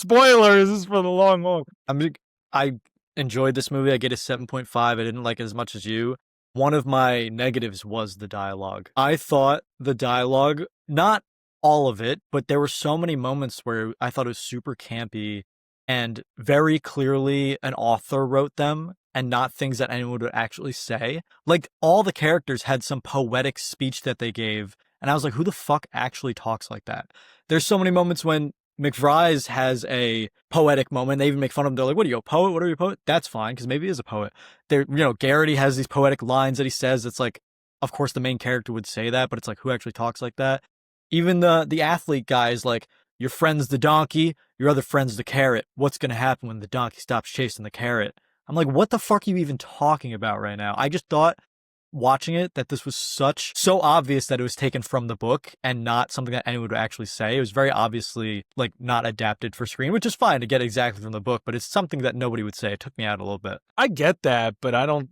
spoilers. This is for the long haul. I enjoyed this movie. I get a 7.5. I didn't like it as much as you. One of my negatives was the dialogue. I thought the dialogue, not all of it, but there were so many moments where I thought it was super campy and very clearly an author wrote them and not things that anyone would actually say. Like, all the characters had some poetic speech that they gave, and I was like, who the fuck actually talks like that? There's so many moments when McVries has a poetic moment. They even make fun of him. They're like, what are you, a poet? What are you, a poet? That's fine, because maybe he is a poet. Garrity has these poetic lines that he says. It's like, of course, the main character would say that, but it's like, who actually talks like that? Even the athlete guy is like, your friend's the donkey, your other friend's the carrot. What's going to happen when the donkey stops chasing the carrot? I'm like, what the fuck are you even talking about right now? I just thought, watching it, that this was so obvious that it was taken from the book and not something that anyone would actually say. It was very obviously like not adapted for screen, which is fine to get exactly from the book, but it's something that nobody would say. It took me out a little bit. I get that, but I don't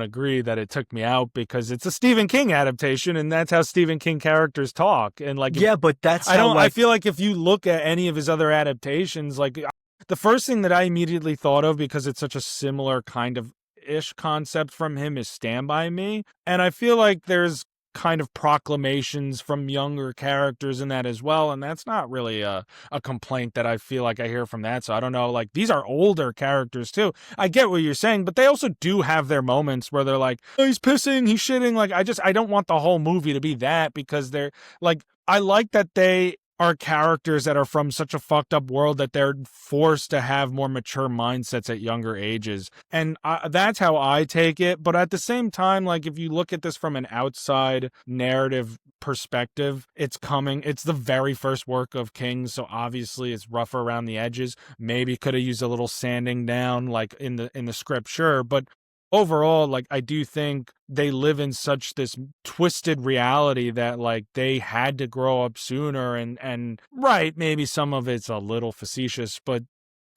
agree that it took me out, because it's a Stephen King adaptation, and that's how Stephen King characters talk. And like, yeah, but that's I feel like if you look at any of his other adaptations, like the first thing that I immediately thought of, because it's such a similar kind of ish concept from him, is Stand By Me. And I feel like there's kind of proclamations from younger characters in that as well, and that's not really a complaint that I feel like I hear from that. So I don't know, like, these are older characters too. I get what you're saying, but they also do have their moments where they're like, oh, he's pissing, he's shitting. Like, I don't want the whole movie to be that, because they're like, I like that they are characters that are from such a fucked up world that they're forced to have more mature mindsets at younger ages. And that's how I take it. But at the same time, like, if you look at this from an outside narrative perspective, it's the very first work of King. So obviously it's rougher around the edges. Maybe could have used a little sanding down, like in the script. Sure. But overall, like, I do think they live in such this twisted reality that, like, they had to grow up sooner, and right, maybe some of it's a little facetious, but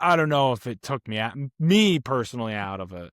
I don't know if it took me personally out of it.